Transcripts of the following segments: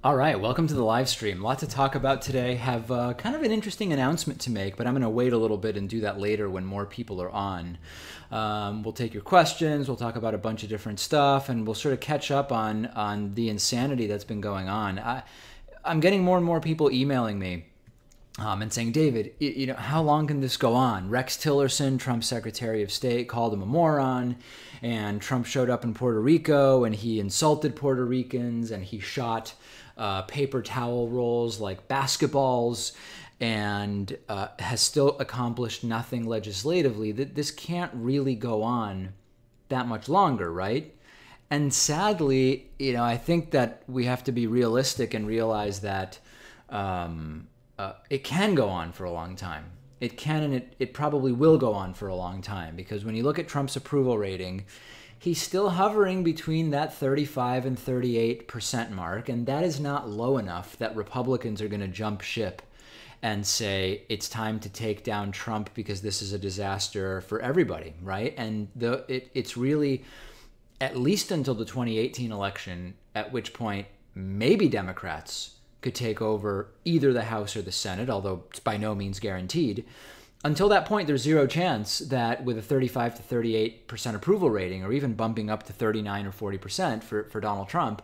All right, welcome to the live stream. Lot to talk about today. Have kind of an interesting announcement to make, but I'm going to wait a little bit and do that later when more people are on. We'll take your questions, we'll talk about a bunch of different stuff, and we'll sort of catch up on the insanity that's been going on. I'm getting more and more people emailing me and saying, David, how long can this go on? Rex Tillerson, Trump's Secretary of State, called him a moron, and Trump showed up in Puerto Rico and he insulted Puerto Ricans and he shot paper towel rolls like basketballs and has still accomplished nothing legislatively. This can't really go on that much longer, right? And sadly, I think that we have to be realistic and realize that it can go on for a long time. It can, and it probably will go on for a long time, because when you look at Trump's approval rating, he's still hovering between that 35 and 38% mark, and that is not low enough that Republicans are going to jump ship and say it's time to take down Trump because this is a disaster for everybody, right? And it's really at least until the 2018 election, at which point maybe Democrats could take over either the House or the Senate, although it's by no means guaranteed. Until that point, there's zero chance that with a 35 to 38% approval rating, or even bumping up to 39 or 40% for Donald Trump,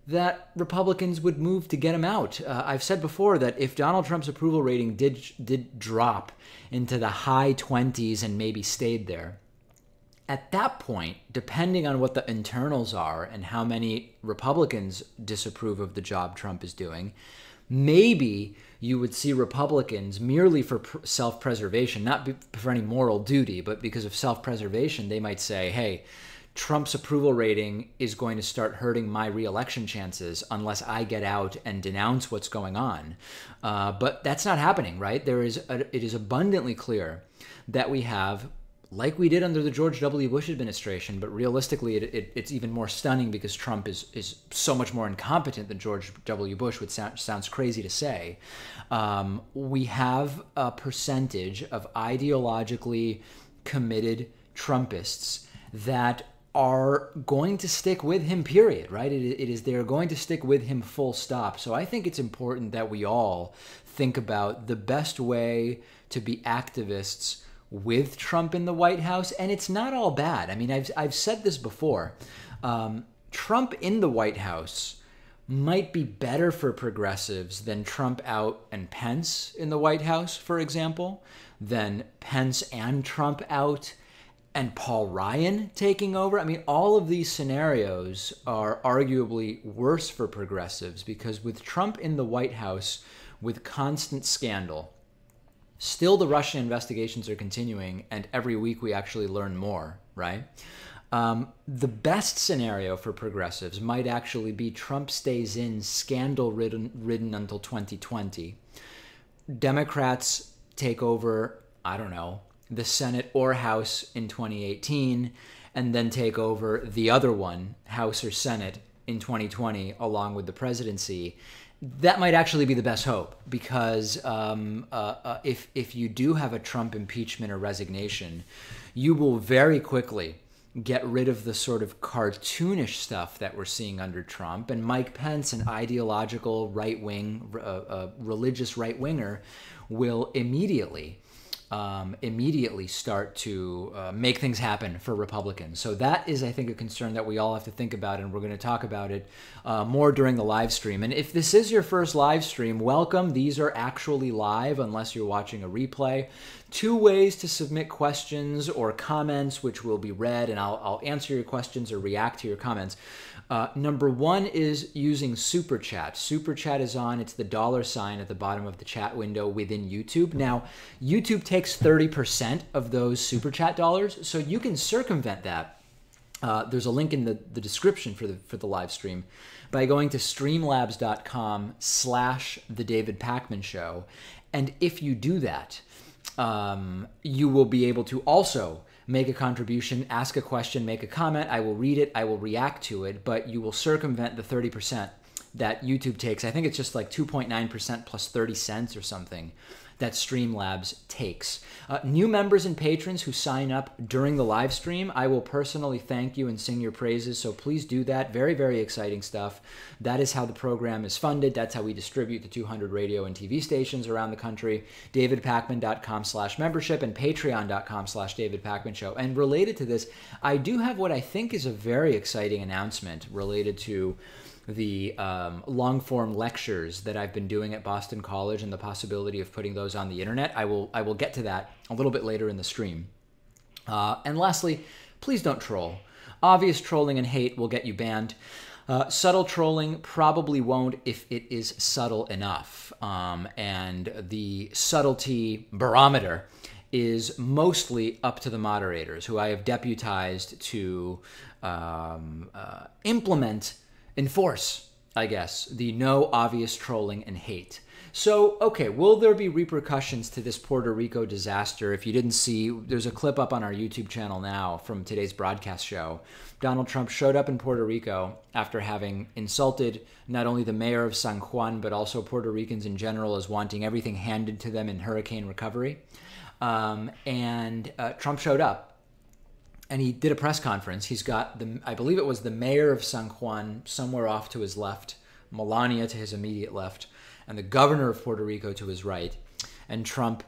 that Republicans would move to get him out. I've said before that if Donald Trump's approval rating did drop into the high 20s and maybe stayed there, at that point, depending on what the internals are and how many Republicans disapprove of the job Trump is doing, maybe you would see Republicans merely for self-preservation, not for any moral duty, but because of self-preservation, they might say, hey, Trump's approval rating is going to start hurting my re-election chances unless I get out and denounce what's going on. But that's not happening, right? It is abundantly clear that we have, like we did under the George W. Bush administration, but realistically, it's even more stunning because Trump is so much more incompetent than George W. Bush, which sounds crazy to say. We have a percentage of ideologically committed Trumpists that are going to stick with him, period, right? They're going to stick with him full stop. So I think it's important that we all think about the best way to be activists with Trump in the White House, and it's not all bad. I mean, I've said this before. Trump in the White House might be better for progressives than Trump out and Pence in the White House, for example, than Pence and Trump out and Paul Ryan taking over. I mean, all of these scenarios are arguably worse for progressives because with Trump in the White House with constant scandal, still, the Russian investigations are continuing, and every week we actually learn more, right? The best scenario for progressives might actually be Trump stays in scandal-ridden until 2020. Democrats take over, I don't know, the Senate or House in 2018, and then take over the other one, House or Senate, in 2020, along with the presidency. That might actually be the best hope, because if you do have a Trump impeachment or resignation, you will very quickly get rid of the sort of cartoonish stuff that we're seeing under Trump. And Mike Pence, an ideological right-wing, religious right-winger, will immediately start to make things happen for Republicans. So that is, I think, a concern that we all have to think about, and we're going to talk about it more during the live stream. And if this is your first live stream, welcome. These are actually live unless you're watching a replay. 2 ways to submit questions or comments, which will be read, and I'll answer your questions or react to your comments. Number 1 is using Super Chat. Super Chat is on. It's the $ at the bottom of the chat window within YouTube. Now, YouTube takes 30% of those Super Chat dollars, so you can circumvent that. There's a link in the description for the live stream by going to streamlabs.com/The David Pakman Show. And if you do that, you will be able to also make a contribution, ask a question, make a comment. I will read it, I will react to it, but you will circumvent the 30% that YouTube takes. I think it's just like 2.9% plus 30 cents or something that Streamlabs takes. New members and patrons who sign up during the live stream, I will personally thank you and sing your praises, so please do that. Very, very exciting stuff. That is how the program is funded. That's how we distribute the 200 radio and TV stations around the country. davidpakman.com/membership and patreon.com/davidpakmanshow. And related to this, I do have what I think is a very exciting announcement related to the long-form lectures that I've been doing at Boston College and the possibility of putting those on the internet. I will get to that a little bit later in the stream. And lastly, please don't troll. Obvious trolling and hate will get you banned. Subtle trolling probably won't if it is subtle enough. And the subtlety barometer is mostly up to the moderators, who I have deputized to enforce, I guess, the no obvious trolling and hate. So, okay, will there be repercussions to this Puerto Rico disaster? If you didn't see, there's a clip up on our YouTube channel now from today's broadcast show. Donald Trump showed up in Puerto Rico after having insulted not only the mayor of San Juan, but also Puerto Ricans in general as wanting everything handed to them in hurricane recovery. Trump showed up. And he did a press conference. He's got, I believe it was the mayor of San Juan somewhere off to his left, Melania to his immediate left, and the governor of Puerto Rico to his right. And Trump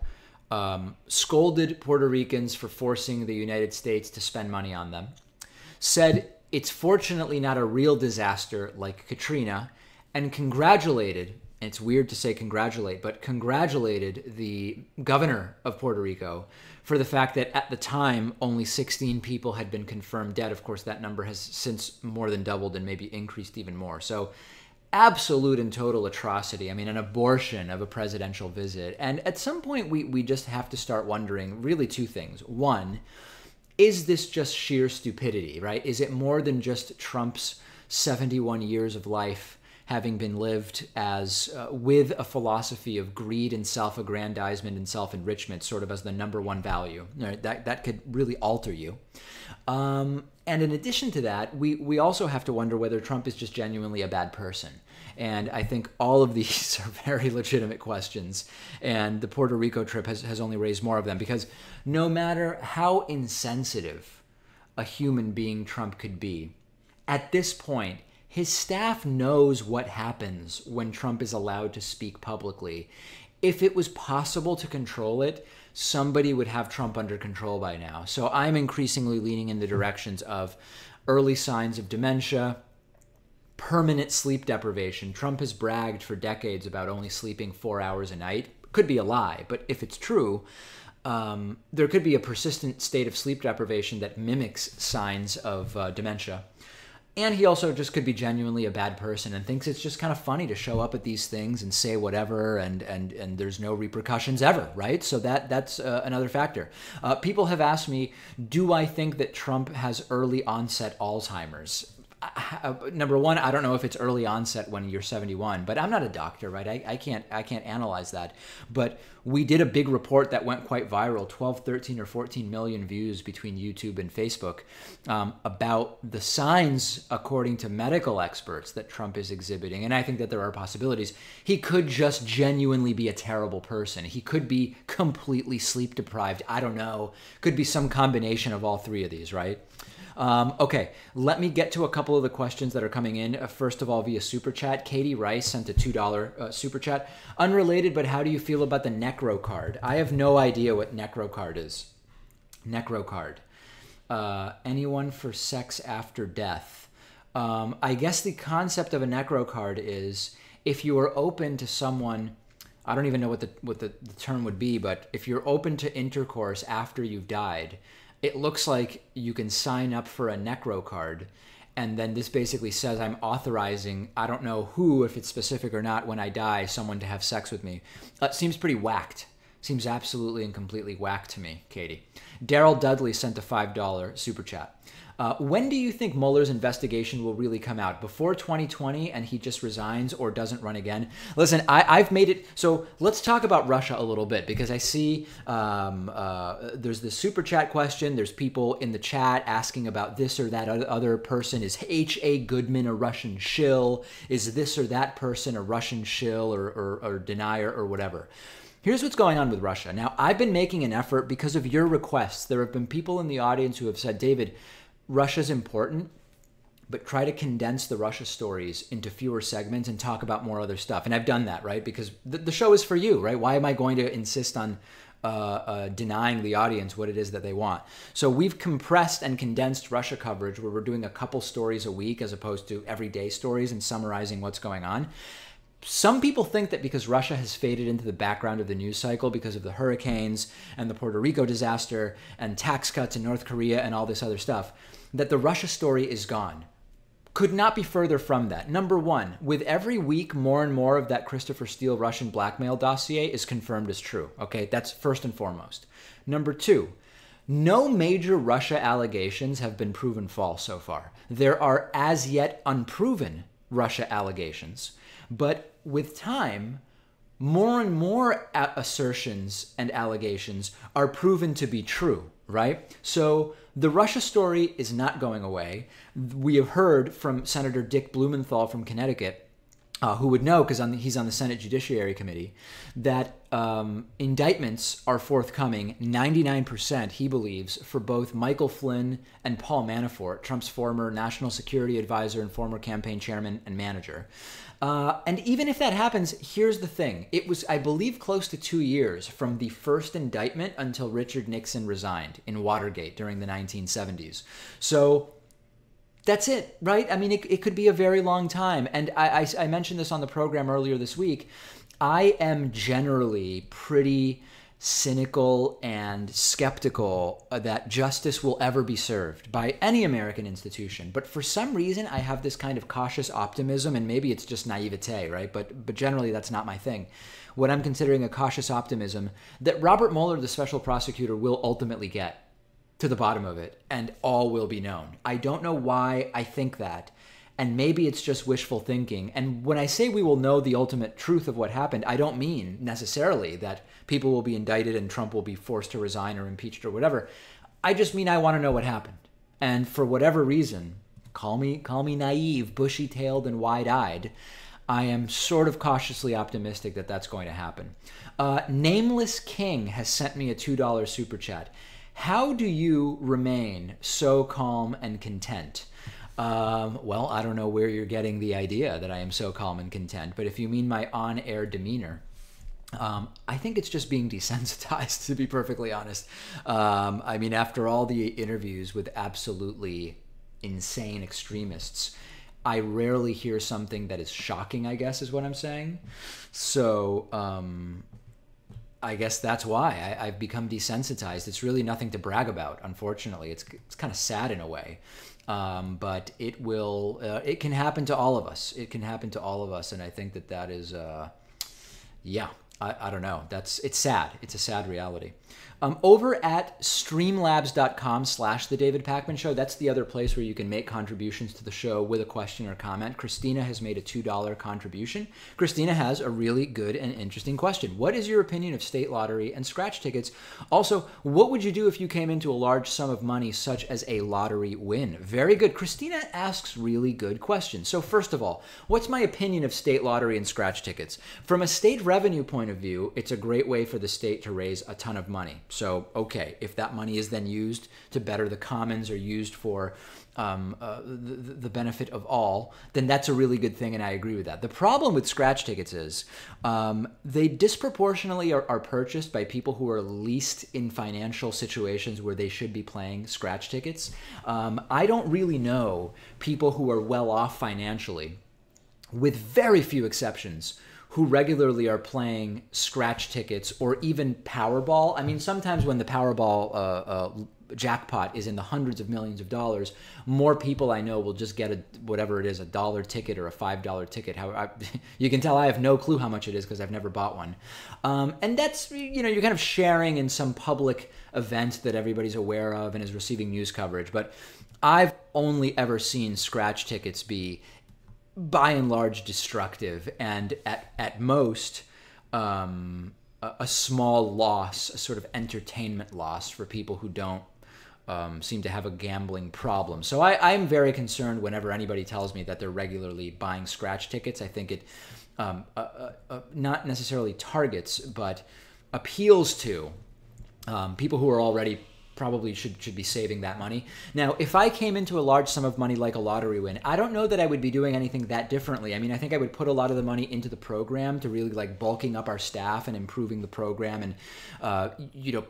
scolded Puerto Ricans for forcing the United States to spend money on them, said it's fortunately not a real disaster like Katrina, and congratulated, and it's weird to say congratulate, but congratulated the governor of Puerto Rico for the fact that at the time, only 16 people had been confirmed dead. Of course, that number has since more than doubled and maybe increased even more. So absolute and total atrocity. I mean, an abortion of a presidential visit. And at some point, we just have to start wondering really two things. One, is this just sheer stupidity, right? Is it more than just Trump's 71 years of life having been lived as with a philosophy of greed and self-aggrandizement and self-enrichment sort of as the number one value? Right? That could really alter you. And in addition to that, we also have to wonder whether Trump is just genuinely a bad person. And I think all of these are very legitimate questions. And the Puerto Rico trip has only raised more of them, because no matter how insensitive a human being Trump could be, at this point, his staff knows what happens when Trump is allowed to speak publicly. If it was possible to control it, somebody would have Trump under control by now. So I'm increasingly leaning in the directions of early signs of dementia, permanent sleep deprivation. Trump has bragged for decades about only sleeping 4 hours a night. Could be a lie, but if it's true, there could be a persistent state of sleep deprivation that mimics signs of dementia. And he also just could be genuinely a bad person and thinks it's just kind of funny to show up at these things and say whatever, and there's no repercussions ever, right? So that's another factor. People have asked me, do I think that Trump has early onset Alzheimer's? Number one, I don't know if it's early onset when you're 71, but I'm not a doctor, right? I can't analyze that. But we did a big report that went quite viral, 12, 13, or 14 million views between YouTube and Facebook, about the signs, according to medical experts, that Trump is exhibiting. And I think that there are possibilities. He could just genuinely be a terrible person. He could be completely sleep deprived. I don't know. Could be some combination of all three of these, right? Okay, let me get to a couple of the questions that are coming in. First of all, via Super Chat, Katie Rice sent a $2 Super Chat. Unrelated, but how do you feel about the necro card? I have no idea what necro card is. Necro card. Anyone for sex after death. I guess the concept of a necro card is if you are open to someone, I don't even know what the term would be, but if you're open to intercourse after you've died, it looks like you can sign up for a necro card, and then this basically says I'm authorizing, I don't know who, if it's specific or not, when I die, someone to have sex with me. Seems pretty whacked. Seems absolutely and completely whacked to me, Katie. Daryl Dudley sent a $5 super chat. When do you think Mueller's investigation will really come out? Before 2020 and he just resigns or doesn't run again? Listen, I've made it. So let's talk about Russia a little bit, because I see there's this super chat question. There's people in the chat asking about this or that other person. Is H.A. Goodman a Russian shill? Is this or that person a Russian shill or denier or whatever? Here's what's going on with Russia. Now, I've been making an effort because of your requests. There have been people in the audience who have said, David, Russia's important, but try to condense the Russia stories into fewer segments and talk about more other stuff. And I've done that, right? Because the show is for you, right? Why am I going to insist on denying the audience what it is that they want? So we've compressed and condensed Russia coverage where we're doing a couple stories a week as opposed to everyday stories and summarizing what's going on. Some people think that because Russia has faded into the background of the news cycle because of the hurricanes and the Puerto Rico disaster and tax cuts in North Korea and all this other stuff, that the Russia story is gone. Could not be further from that. Number one, with every week, more and more of that Christopher Steele Russian blackmail dossier is confirmed as true. Okay, that's first and foremost. Number two, no major Russia allegations have been proven false so far. There are as yet unproven Russia allegations. But with time, more and more assertions and allegations are proven to be true, right? So the Russia story is not going away. We have heard from Senator Dick Blumenthal from Connecticut, who would know because he's on the Senate Judiciary Committee, that indictments are forthcoming, 99%, he believes, for both Michael Flynn and Paul Manafort, Trump's former national security advisor and former campaign chairman and manager. And even if that happens, here's the thing. It was, I believe, close to 2 years from the first indictment until Richard Nixon resigned in Watergate during the 1970s. So that's it, right? I mean, it could be a very long time. And I mentioned this on the program earlier this week. I am generally pretty cynical and skeptical that justice will ever be served by any American institution. But for some reason, I have this kind of cautious optimism, and maybe it's just naivete, right? But generally, that's not my thing. What I'm considering a cautious optimism that Robert Mueller, the special prosecutor, will ultimately get to the bottom of it, and all will be known. I don't know why I think that, and maybe it's just wishful thinking. And when I say we will know the ultimate truth of what happened, I don't mean necessarily that people will be indicted and Trump will be forced to resign or impeached or whatever. I just mean I want to know what happened. And for whatever reason, call me naive, bushy-tailed, and wide-eyed, I am sort of cautiously optimistic that that's going to happen. Nameless King has sent me a $2 super chat. How do you remain so calm and content? Well, I don't know where you're getting the idea that I am so calm and content, but if you mean my on-air demeanor, I think it's just being desensitized, to be perfectly honest. I mean, after all the interviews with absolutely insane extremists, I rarely hear something that is shocking, I guess is what I'm saying. So I guess that's why I've become desensitized. It's really nothing to brag about, unfortunately. It's kind of sad in a way. But it will, it can happen to all of us. It can happen to all of us. And I think that is, yeah, I don't know. It's sad. It's a sad reality. Over at streamlabs.com/The David Pakman Show, that's the other place where you can make contributions to the show with a question or comment. Christina has made a $2 contribution. Christina has a really good and interesting question. What is your opinion of state lottery and scratch tickets? Also, what would you do if you came into a large sum of money, such as a lottery win? Very good. Christina asks really good questions. So first of all, what's my opinion of state lottery and scratch tickets? From a state revenue point of view, it's a great way for the state to raise a ton of money. So, okay, if that money is then used to better the commons or used for the benefit of all, then that's a really good thing, and I agree with that. The problem with scratch tickets is they disproportionately are purchased by people who are least in financial situations where they should be playing scratch tickets. I don't really know people who are well off financially, with very few exceptions, who regularly are playing scratch tickets or even Powerball. I mean, sometimes when the Powerball jackpot is in the hundreds of millions of dollars, more people I know will just get whatever it is, a $1 ticket or a $5 ticket. You can tell I have no clue how much it is because I've never bought one. And that's, you're kind of sharing in some public event that everybody's aware of and is receiving news coverage. But I've only ever seen scratch tickets be, by and large, destructive, and at most a small loss, a sort of entertainment loss for people who don't seem to have a gambling problem. So I'm very concerned whenever anybody tells me that they're regularly buying scratch tickets. I think it not necessarily targets, but appeals to people who are already probably should be saving that money. Now, if I came into a large sum of money like a lottery win, I don't know that I would be doing anything that differently. I mean, I think I would put a lot of the money into the program to really like bulking up our staff and improving the program, and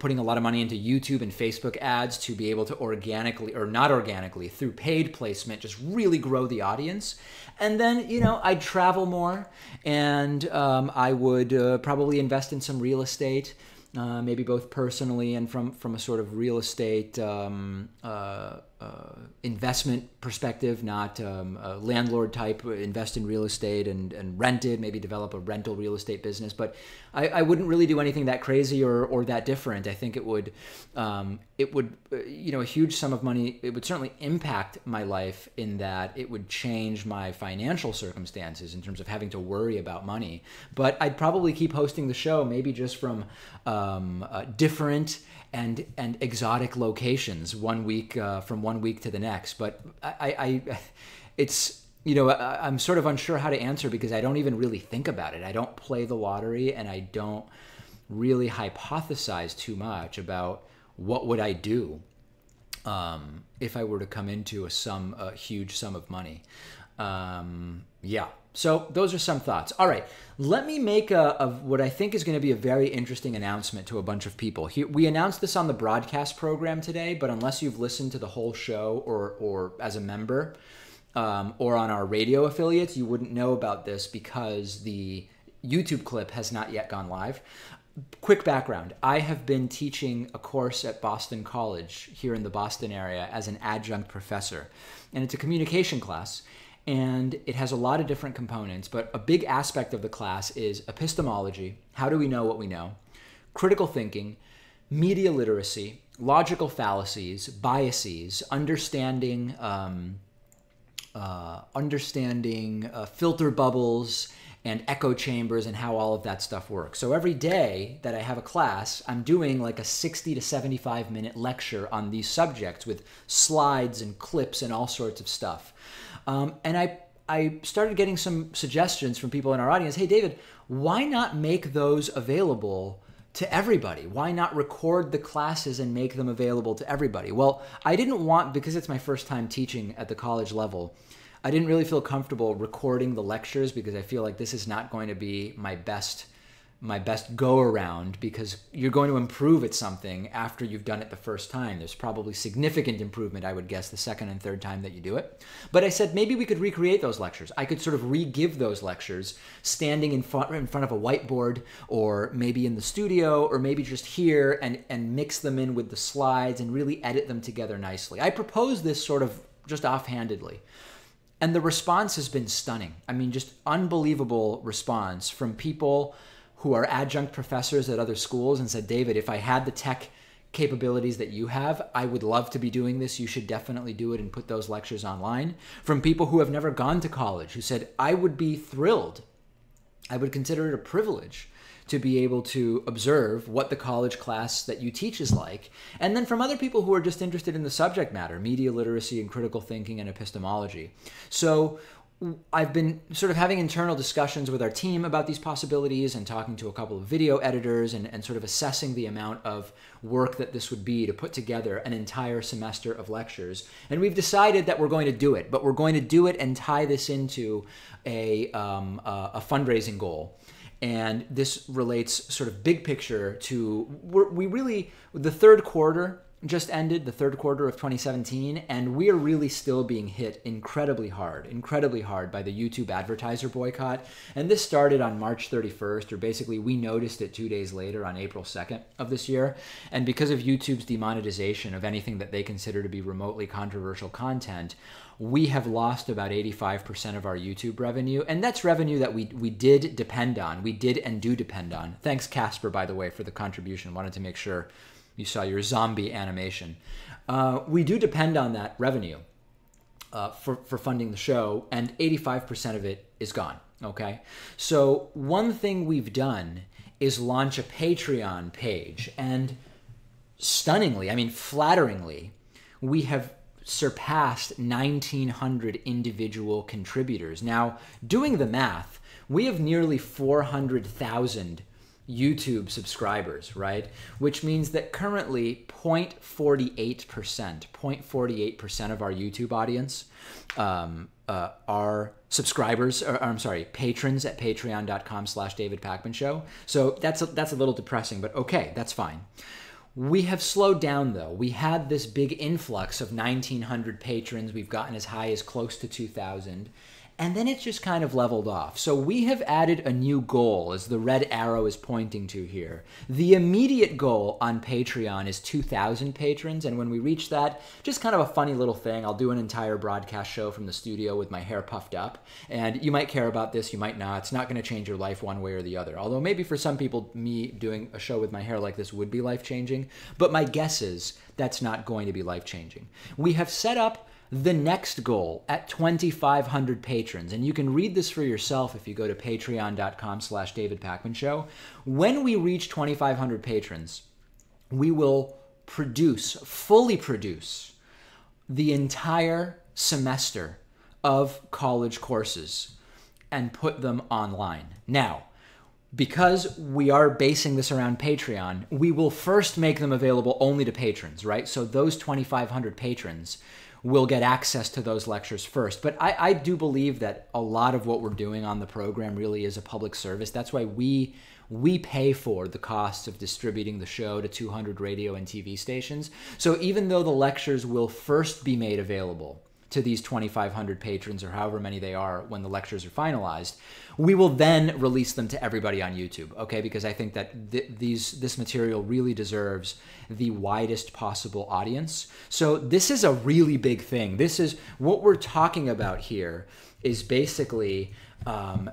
putting a lot of money into YouTube and Facebook ads to be able to organically, or not organically, through paid placement, just really grow the audience. And then, I'd travel more, and I would probably invest in some real estate. Maybe both personally and from a sort of real estate investment perspective, not a landlord type, invest in real estate and rent it, maybe develop a rental real estate business. But I wouldn't really do anything that crazy or that different. I think it would, a huge sum of money, it would certainly impact my life in that it would change my financial circumstances in terms of having to worry about money. But I'd probably keep hosting the show, maybe just from different and exotic locations from one week to the next. But I'm sort of unsure how to answer because I don't even really think about it. I don't play the lottery, and I don't really hypothesize too much about what would I do if I were to come into a huge sum of money. So those are some thoughts. All right, let me make what I think is going to be a very interesting announcement to a bunch of people. We announced this on the broadcast program today, but unless you've listened to the whole show or as a member or on our radio affiliates, you wouldn't know about this because the YouTube clip has not yet gone live. Quick background. I have been teaching a course at Boston College here in the Boston area as an adjunct professor, and it's a communication class. And it has a lot of different components, but a big aspect of the class is epistemology. How do we know what we know? Critical thinking, media literacy, logical fallacies, biases, understanding filter bubbles and echo chambers and how all of that stuff works. So every day that I have a class, I'm doing like a 60 to 75 minute lecture on these subjects with slides and clips and all sorts of stuff. And I started getting some suggestions from people in our audience. Hey, David, why not make those available to everybody? Why not record the classes and make them available to everybody? Well, I didn't want, because it's my first time teaching at the college level, I didn't really feel comfortable recording the lectures because I feel like this is not going to be my best go around, because you're going to improve at something after you've done it the first time. There's probably significant improvement, I would guess, the second and third time that you do it. But I said maybe we could recreate those lectures. I could sort of re-give those lectures standing in front of a whiteboard, or maybe in the studio, or maybe just here, and mix them in with the slides and really edit them together nicely. I proposed this sort of just offhandedly. And the response has been stunning. I mean, just unbelievable response from people who are adjunct professors at other schools and said, David, if I had the tech capabilities that you have, I would love to be doing this. You should definitely do it and put those lectures online. From people who have never gone to college who said, I would be thrilled. I would consider it a privilege to be able to observe what the college class that you teach is like. And then from other people who are just interested in the subject matter, media literacy and critical thinking and epistemology. So I've been sort of having internal discussions with our team about these possibilities and talking to a couple of video editors and sort of assessing the amount of work that this would be to put together an entire semester of lectures. And we've decided that we're going to do it, but we're going to do it and tie this into a fundraising goal. And this relates sort of big picture to, the third quarter just ended, the third quarter of 2017, and we are really still being hit incredibly hard by the YouTube advertiser boycott. And this started on March 31st, or basically we noticed it 2 days later on April 2nd of this year. And because of YouTube's demonetization of anything that they consider to be remotely controversial content, we have lost about 85% of our YouTube revenue. And that's revenue that we did depend on. We did and do depend on. Thanks, Casper, by the way, for the contribution. Wanted to make sure you saw your zombie animation. We do depend on that revenue for funding the show, and 85% of it is gone, okay? So one thing we've done is launch a Patreon page, and stunningly, I mean flatteringly, we have surpassed 1,900 individual contributors. Now, doing the math, we have nearly 400,000 YouTube subscribers, right? Which means that currently 0.48% of our YouTube audience are subscribers, or I'm sorry, patrons at patreon.com/DavidPakman Show. So that's a little depressing, but okay, that's fine. We have slowed down, though. We had this big influx of 1,900 patrons. We've gotten as high as close to 2,000. And then it's just kind of leveled off. So we have added a new goal, as the red arrow is pointing to here. The immediate goal on Patreon is 2,000 patrons. And when we reach that, just kind of a funny little thing, I'll do an entire broadcast show from the studio with my hair puffed up. And you might care about this, you might not. It's not going to change your life one way or the other. Although maybe for some people, me doing a show with my hair like this would be life-changing. But my guess is that's not going to be life-changing. We have set up the next goal at 2,500 patrons. And you can read this for yourself if you go to patreon.com/DavidPakmanShow. When we reach 2,500 patrons, we will fully produce the entire semester of college courses and put them online. Now, because we are basing this around Patreon, we will first make them available only to patrons, right? So those 2,500 patrons will get access to those lectures first. But I do believe that a lot of what we're doing on the program really is a public service. That's why we pay for the costs of distributing the show to 200 radio and TV stations. So even though the lectures will first be made available to these 2,500 patrons, or however many they are when the lectures are finalized, we will then release them to everybody on YouTube, okay? Because I think that this material really deserves the widest possible audience. So this is a really big thing. This is what we're talking about here, is basically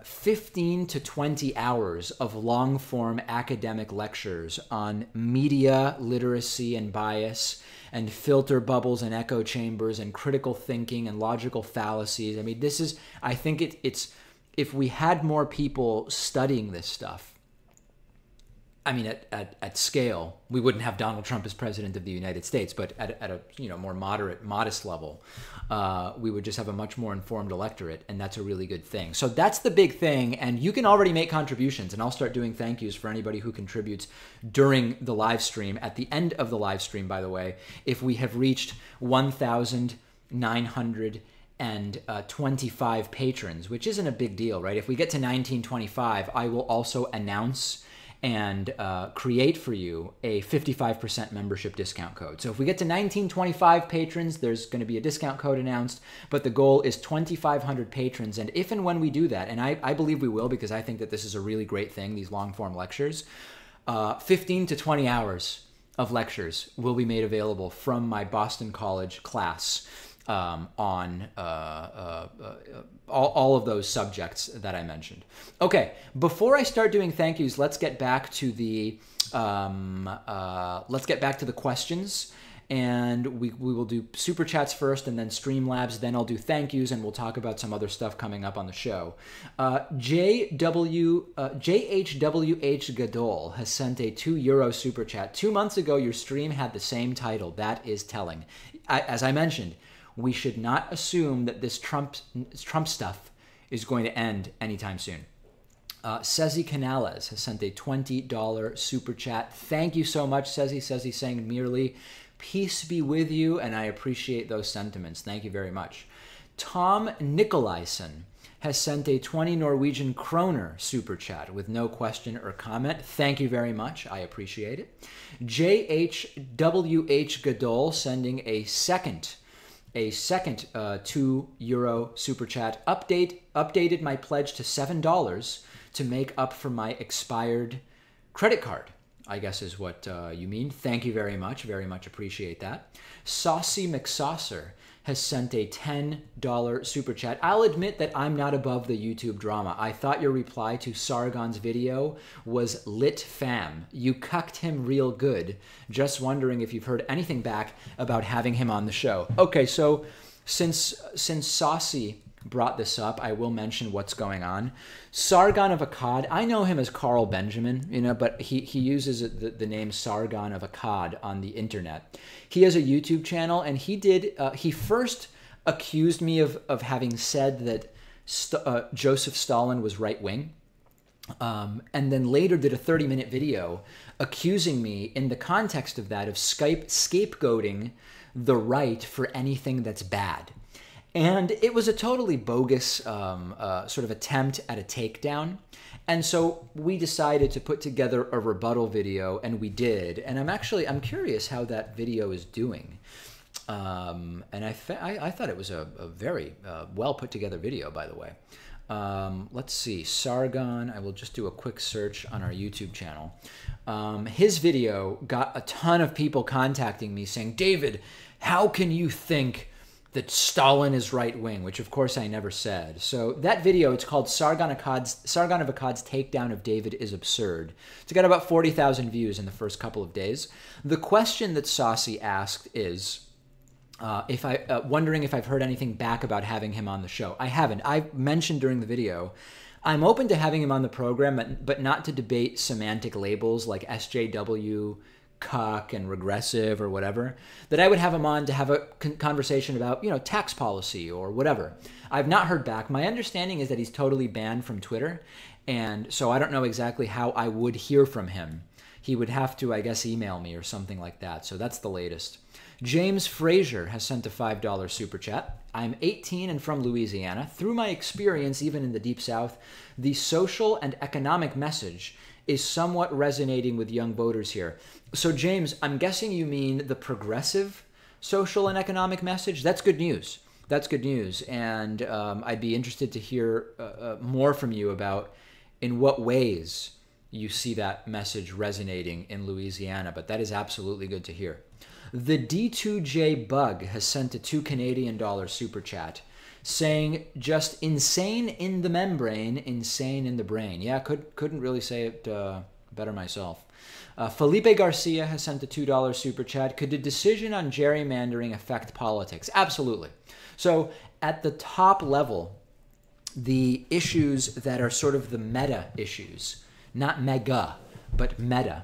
15 to 20 hours of long-form academic lectures on media literacy and bias, and filter bubbles and echo chambers and critical thinking and logical fallacies. I mean, this is, I think it's, if we had more people studying this stuff, I mean, at scale, we wouldn't have Donald Trump as president of the United States, but at a more modest level, we would just have a much more informed electorate, and that's a really good thing. So that's the big thing, and you can already make contributions, and I'll start doing thank yous for anybody who contributes during the live stream. At the end of the live stream, by the way, if we have reached 1,925 patrons, which isn't a big deal, right? If we get to 1,925, I will also announce and create for you a 55% membership discount code. So if we get to 1,925 patrons, there's going to be a discount code announced, but the goal is 2,500 patrons. And if and when we do that, and I believe we will, because I think that this is a really great thing, these long-form lectures, 15 to 20 hours of lectures will be made available from my Boston College class on all of those subjects that I mentioned. Okay, before I start doing thank yous, let's get back to the questions, and we will do super chats first, and then Streamlabs. Then I'll do thank yous, and we'll talk about some other stuff coming up on the show. JHWH Gadol has sent a €2 super chat. 2 months ago, your stream had the same title. That is telling. As I mentioned, we should not assume that this Trump stuff is going to end anytime soon. Cezi Canales has sent a $20 super chat. Thank you so much, Cezi. Cezi saying merely, peace be with you, and I appreciate those sentiments. Thank you very much. Tom Nicolaisen has sent a 20 Norwegian kroner super chat with no question or comment. Thank you very much. I appreciate it. JHWH Gadol sending a second €2 super chat. Updated my pledge to $7 to make up for my expired credit card, I guess is what you mean. Thank you very much. Very much appreciate that. Saucy McSaucer has sent a $10 super chat. I'll admit that I'm not above the YouTube drama. I thought your reply to Sargon's video was lit fam. You cucked him real good. Just wondering if you've heard anything back about having him on the show. Okay, so since Saucy brought this up, I will mention what's going on. Sargon of Akkad, I know him as Carl Benjamin, but he uses the name Sargon of Akkad on the internet. He has a YouTube channel, and he first accused me of having said that Joseph Stalin was right-wing, and then later did a 30-minute video accusing me in the context of that of scapegoating the right for anything that's bad. And it was a totally bogus sort of attempt at a takedown. And so we decided to put together a rebuttal video, and we did. And I'm curious how that video is doing. And I thought it was a very well put together video, by the way. Let's see, Sargon. I will just do a quick search on our YouTube channel. His video got a ton of people contacting me saying, David, how can you think that Stalin is right-wing, which of course I never said. So that video, it's called Sargon of Akkad's takedown of David is absurd. It's got about 40,000 views in the first couple of days. The question that Saucy asked is, wondering if I've heard anything back about having him on the show. I haven't. I mentioned during the video, I'm open to having him on the program, but not to debate semantic labels like SJW, cuck and regressive or whatever, that I would have him on to have a conversation about, tax policy or whatever. I've not heard back. My understanding is that he's totally banned from Twitter, and so I don't know exactly how I would hear from him. He would have to, I guess, email me or something like that. So that's the latest. James Frazier has sent a $5 super chat. I'm 18 and from Louisiana. Through my experience, even in the Deep South, the social and economic message is somewhat resonating with young voters here. So James, I'm guessing you mean the progressive social and economic message? That's good news. That's good news. And I'd be interested to hear more from you about in what ways you see that message resonating in Louisiana. But that is absolutely good to hear. The D2J Bug has sent a $2 Canadian super chat saying, just insane in the membrane, insane in the brain. Yeah, couldn't really say it better myself. Felipe Garcia has sent a $2 super chat. Could the decision on gerrymandering affect politics? Absolutely. So at the top level, the issues that are sort of the meta issues, not mega, but meta,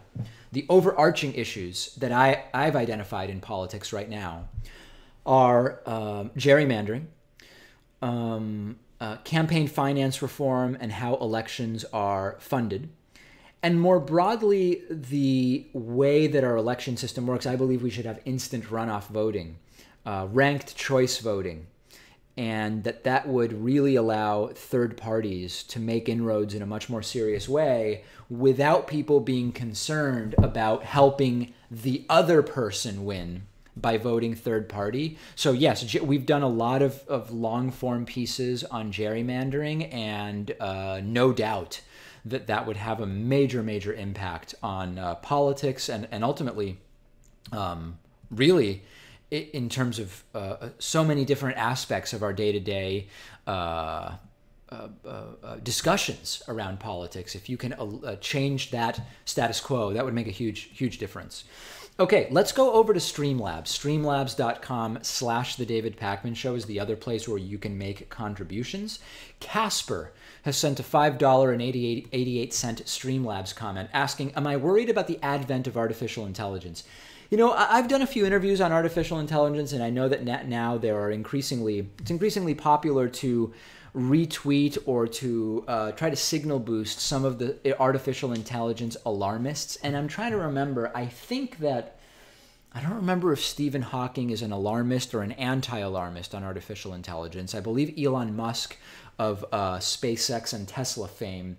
the overarching issues that I've identified in politics right now are gerrymandering, campaign finance reform and how elections are funded. And more broadly, the way that our election system works, I believe we should have instant runoff voting, ranked choice voting, and that would really allow third parties to make inroads in a much more serious way without people being concerned about helping the other person win by voting third party. So yes, we've done a lot of long form pieces on gerrymandering, and no doubt that would have a major impact on politics and ultimately really in terms of so many different aspects of our day-to-day discussions around politics. If you can change that status quo, that would make a huge difference. Okay, let's go over to Streamlabs. Streamlabs.com/The David Pakman Show is the other place where you can make contributions. Casper has sent a $5.88 Streamlabs comment asking, am I worried about the advent of artificial intelligence? You know, I've done a few interviews on artificial intelligence, and I know that now it's increasingly popular to retweet or to try to signal boost some of the artificial intelligence alarmists. And I'm trying to remember, I don't remember if Stephen Hawking is an alarmist or an anti-alarmist on artificial intelligence. I believe Elon Musk of SpaceX and Tesla fame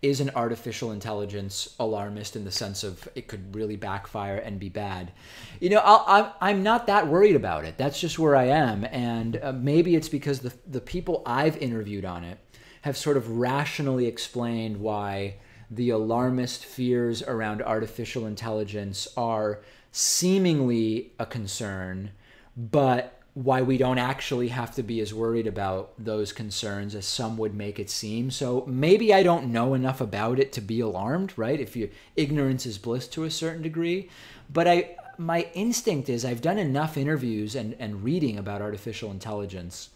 is an artificial intelligence alarmist in the sense of it could really backfire and be bad. You know, I'm not that worried about it. That's just where I am. And maybe it's because the people I've interviewed on it have sort of rationally explained why the alarmist fears around artificial intelligence are seemingly a concern, but why we don't actually have to be as worried about those concerns as some would make it seem. So maybe I don't know enough about it to be alarmed, right? If ignorance is bliss to a certain degree. But my instinct is I've done enough interviews and reading about artificial intelligence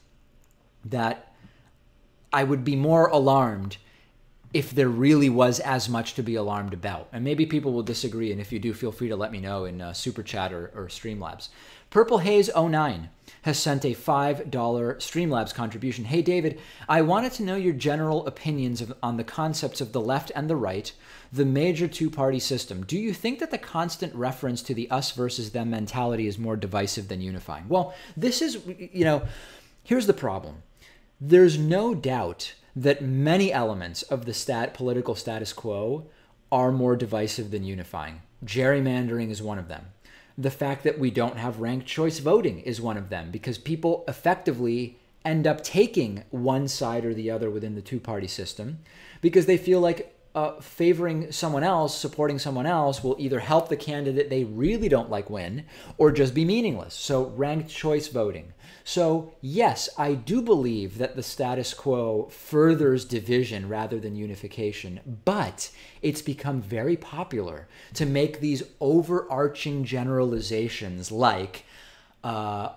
that I would be more alarmed if there really was as much to be alarmed about. And maybe people will disagree, and if you do, feel free to let me know in Super Chat or Streamlabs. Purple Haze 09 has sent a $5 Streamlabs contribution. Hey, David, I wanted to know your general opinions on the concepts of the left and the right, the major two-party system. Do you think that the constant reference to the us versus them mentality is more divisive than unifying? Well, this is, here's the problem. There's no doubt that many elements of the political status quo are more divisive than unifying. Gerrymandering is one of them. The fact that we don't have ranked choice voting is one of them, because people effectively end up taking one side or the other within the two-party system because they feel like favoring someone else, supporting someone else will either help the candidate they really don't like win or just be meaningless. So ranked choice voting. So yes, I do believe that the status quo furthers division rather than unification, but it's become very popular to make these overarching generalizations like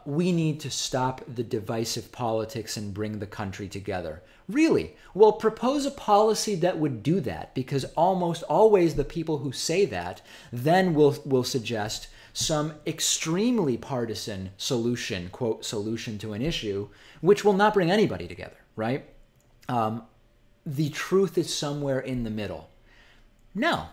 we need to stop the divisive politics and bring the country together. Really? Well, propose a policy that would do that, because almost always the people who say that then will suggest some extremely partisan solution, quote, solution to an issue, which will not bring anybody together, right? The truth is somewhere in the middle. No,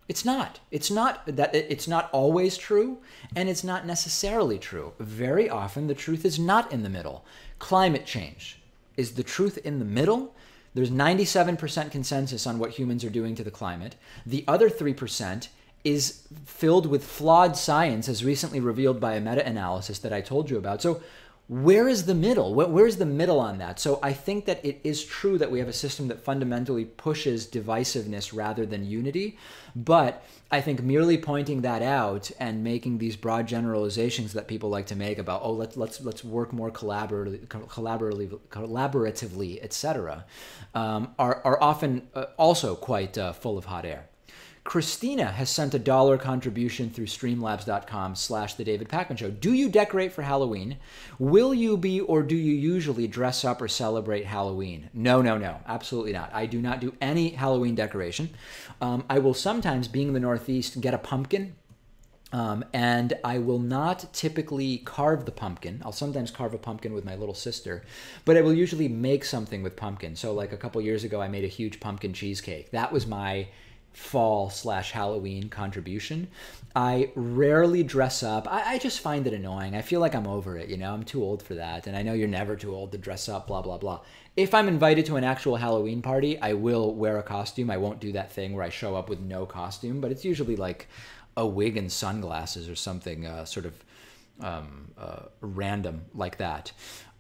it's not. It's not always true, and it's not necessarily true. Very often, the truth is not in the middle. Climate change. Is the truth in the middle? There's 97% consensus on what humans are doing to the climate. The other 3% is filled with flawed science, as recently revealed by a meta-analysis that I told you about. So where is the middle? Where's the middle on that? So I think that it is true that we have a system that fundamentally pushes divisiveness rather than unity. But I think merely pointing that out and making these broad generalizations that people like to make about, oh, let's work more collaboratively, etc., are often also quite full of hot air. Christina has sent a $1 contribution through streamlabs.com/The David Pakman Show. Do you decorate for Halloween? Will you be, or do you usually dress up or celebrate Halloween? No, absolutely not. I do not do any Halloween decoration. I will sometimes, being in the Northeast, get a pumpkin. And I will not typically carve the pumpkin. I'll sometimes carve a pumpkin with my little sister, but I will usually make something with pumpkin. So like a couple years ago, I made a huge pumpkin cheesecake. That was my fall/Halloween contribution. I rarely dress up. I just find it annoying. I feel like I'm over it, I'm too old for that. And I know you're never too old to dress up, blah, blah, blah. If I'm invited to an actual Halloween party, I will wear a costume. I won't do that thing where I show up with no costume, but it's usually like a wig and sunglasses or something sort of random like that.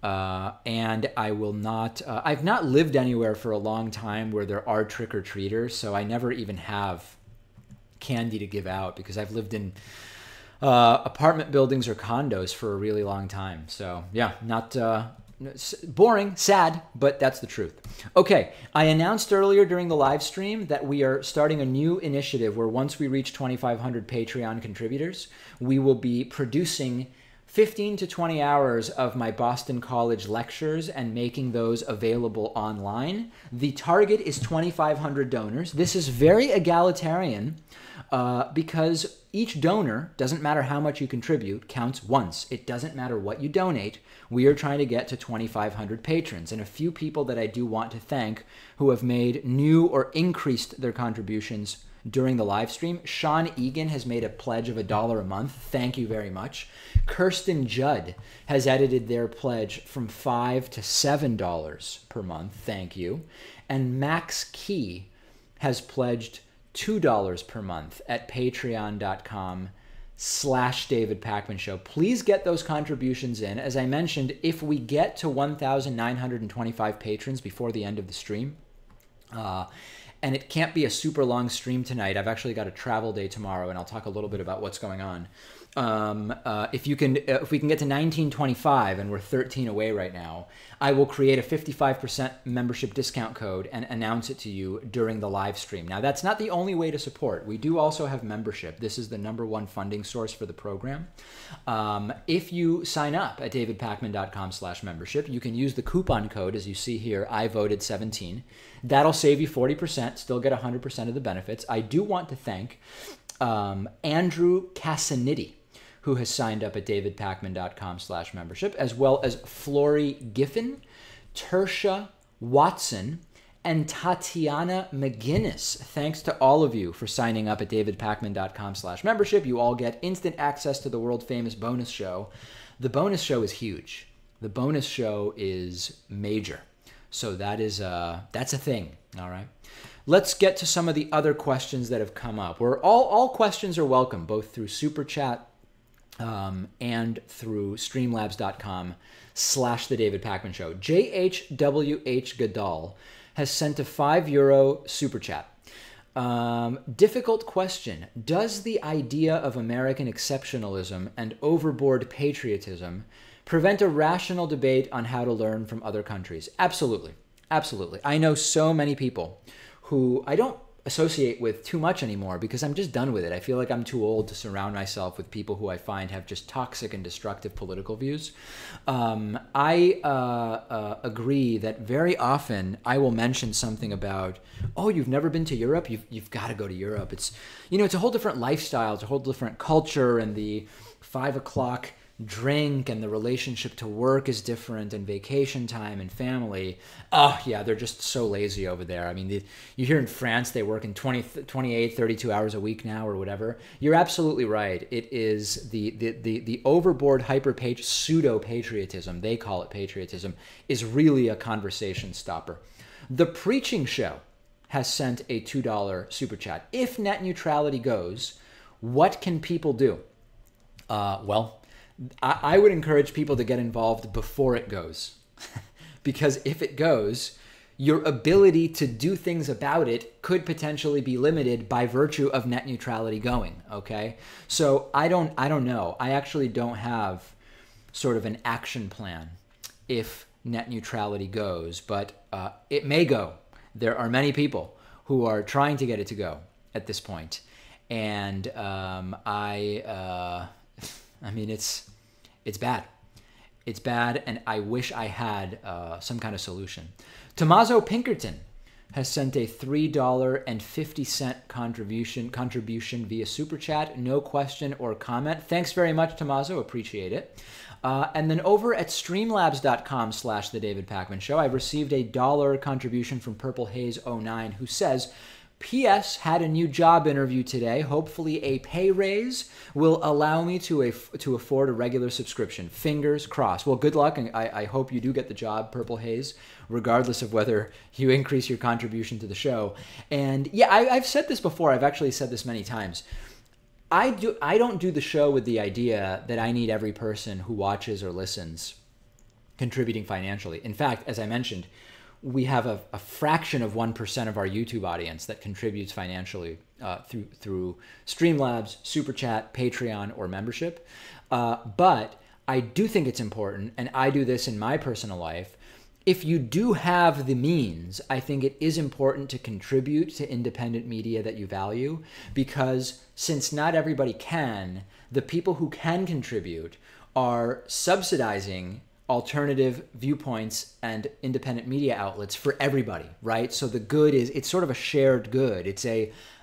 And I will not, I've not lived anywhere for a long time where there are trick-or-treaters, so I never even have candy to give out because I've lived in apartment buildings or condos for a really long time. So yeah, not boring, sad, but that's the truth. Okay, I announced earlier during the live stream that we are starting a new initiative where once we reach 2,500 Patreon contributors, we will be producing 15 to 20 hours of my Boston College lectures and making those available online. The target is 2,500 donors. This is very egalitarian because each donor, doesn't matter how much you contribute, counts once. It doesn't matter what you donate. We are trying to get to 2,500 patrons. And a few people that I do want to thank who have made new or increased their contributions during the live stream. Sean Egan has made a pledge of $1 a month. Thank you very much. Kirsten Judd has edited their pledge from $5 to $7 per month. Thank you. And Max Key has pledged $2 per month at patreon.com/David Pakman Show. Please get those contributions in. As I mentioned, if we get to 1,925 patrons before the end of the stream, and it can't be a super long stream tonight. I've actually got a travel day tomorrow, and I'll talk a little bit about what's going on. if we can get to 1925, and we're 13 away right now, I will create a 55% membership discount code and announce it to you during the live stream. Now, that's not the only way to support. We do also have membership. This is the #1 funding source for the program. If you sign up at davidpakman.com/membership, you can use the coupon code, as you see here, I voted 17. That'll save you 40%, still get 100% of the benefits. I do want to thank Andrew Casaniti, who has signed up at davidpakman.com/membership, as well as Flory Giffen, Tersha Watson, and Tatiana McGinnis. Thanks to all of you for signing up at davidpakman.com/membership. You all get instant access to the world-famous bonus show. The bonus show is huge. The bonus show is major. So that's a thing, all right? Let's get to some of the other questions that have come up. All questions are welcome, both through Super Chat and through streamlabs.com/The David Pakman Show. JHWH Gadal has sent a €5 Super Chat. Difficult question. Does the idea of American exceptionalism and overboard patriotism prevent a rational debate on how to learn from other countries? Absolutely. Absolutely. I know so many people who I don't associate with too much anymore because I'm just done with it. I feel like I'm too old to surround myself with people who I find have just toxic and destructive political views. I agree that very often I will mention something about, oh, you've never been to Europe? You've got to go to Europe. It's a whole different lifestyle. It's a whole different culture, and the 5 o'clock drink and the relationship to work is different, and vacation time and family. Oh yeah, they're just so lazy over there. I mean, you hear in France they work in 28, 32 hours a week now or whatever. You're absolutely right. It is the overboard pseudo-patriotism, they call it patriotism, is really a conversation stopper. The Preaching Show has sent a $2 super chat. If net neutrality goes, what can people do? Well, I would encourage people to get involved before it goes. Because if it goes, your ability to do things about it could potentially be limited by virtue of net neutrality going, okay? So I don't know. I actually don't have sort of an action plan if net neutrality goes, but it may go. There are many people who are trying to get it to go at this point. And I mean, it's bad. It's bad, and I wish I had some kind of solution. Tommaso Pinkerton has sent a $3.50 contribution via Super Chat. No question or comment. Thanks very much, Tommaso. Appreciate it. And then over at streamlabs.com/The David Pakman Show, I've received a $1 contribution from Purple Haze 09, who says, P.S. had a new job interview today. Hopefully a pay raise will allow me to afford a regular subscription. Fingers crossed. Well, good luck, and I hope you do get the job, Purple Haze, regardless of whether you increase your contribution to the show. And yeah, I've said this before. I've actually said this many times. I don't do the show with the idea that I need every person who watches or listens contributing financially. In fact, as I mentioned, we have a fraction of 1% of our YouTube audience that contributes financially through Streamlabs, Super Chat, Patreon, or membership. But I do think it's important, and I do this in my personal life. If you do have the means, I think it is important to contribute to independent media that you value, because since not everybody can, the people who can contribute are subsidizing alternative viewpoints and independent media outlets for everybody, right? So the good is, it's sort of a shared good. It's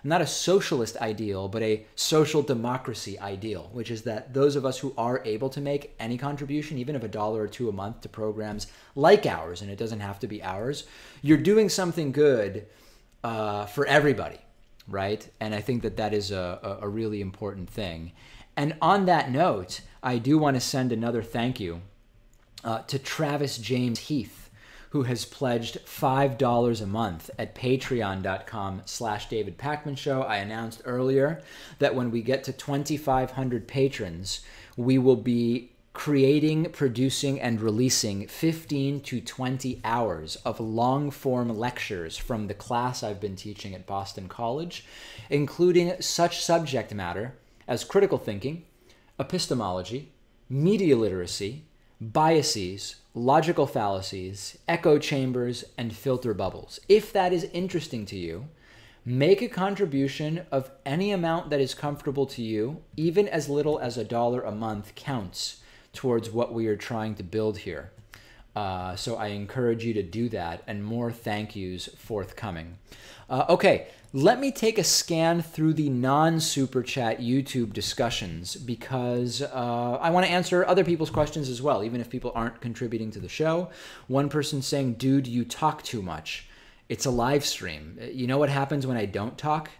not a socialist ideal, but a social democracy ideal, which is that those of us who are able to make any contribution, even if $1 or $2 a month, to programs like ours, and it doesn't have to be ours, you're doing something good for everybody, right? And I think that is a really important thing. And on that note, I do want to send another thank you to Travis James Heath, who has pledged $5 a month at patreon.com/David Pakman Show. I announced earlier that when we get to 2,500 patrons, we will be creating, producing, and releasing 15 to 20 hours of long-form lectures from the class I've been teaching at Boston College, including such subject matter as critical thinking, epistemology, media literacy, biases, logical fallacies, echo chambers, and filter bubbles. If that is interesting to you, make a contribution of any amount that is comfortable to you. Even as little as $1 a month counts towards what we are trying to build here. So I encourage you to do that, and more thank yous forthcoming. Okay, let me take a scan through the non-Super Chat YouTube discussions, because I want to answer other people's questions as well, even if people aren't contributing to the show. One person saying, dude, you talk too much. It's a live stream. You know what happens when I don't talk?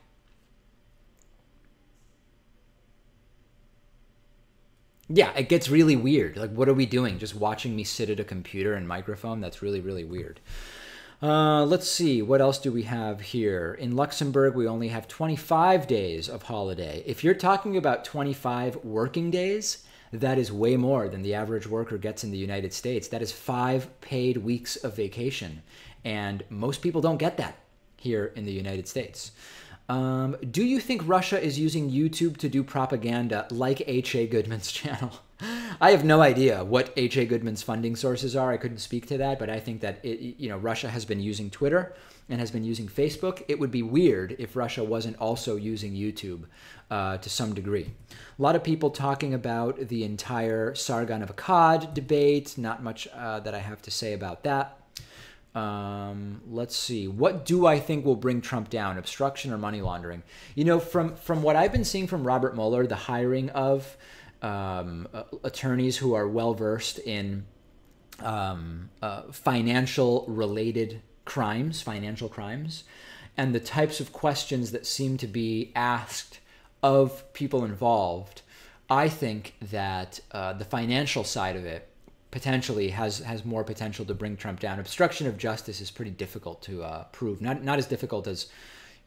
Yeah, it gets really weird. Like, what are we doing? Just watching me sit at a computer and microphone? That's really, really weird. Let's see. What else do we have here? In Luxembourg, we only have 25 days of holiday. If you're talking about 25 working days, that is way more than the average worker gets in the United States. That is 5 paid weeks of vacation. And most people don't get that here in the United States. Do you think Russia is using YouTube to do propaganda like H.A. Goodman's channel? I have no idea what H.A. Goodman's funding sources are. I couldn't speak to that, but I think that Russia has been using Twitter and has been using Facebook. It would be weird if Russia wasn't also using YouTube to some degree. A lot of people talking about the entire Sargon of Akkad debate. Not much that I have to say about that. Let's see. What do I think will bring Trump down? Obstruction or money laundering? You know, from what I've been seeing from Robert Mueller, the hiring of attorneys who are well-versed in financial-related crimes, and the types of questions that seem to be asked of people involved, I think that the financial side of it potentially has more potential to bring Trump down. Obstruction of justice is pretty difficult to prove. Not as difficult as,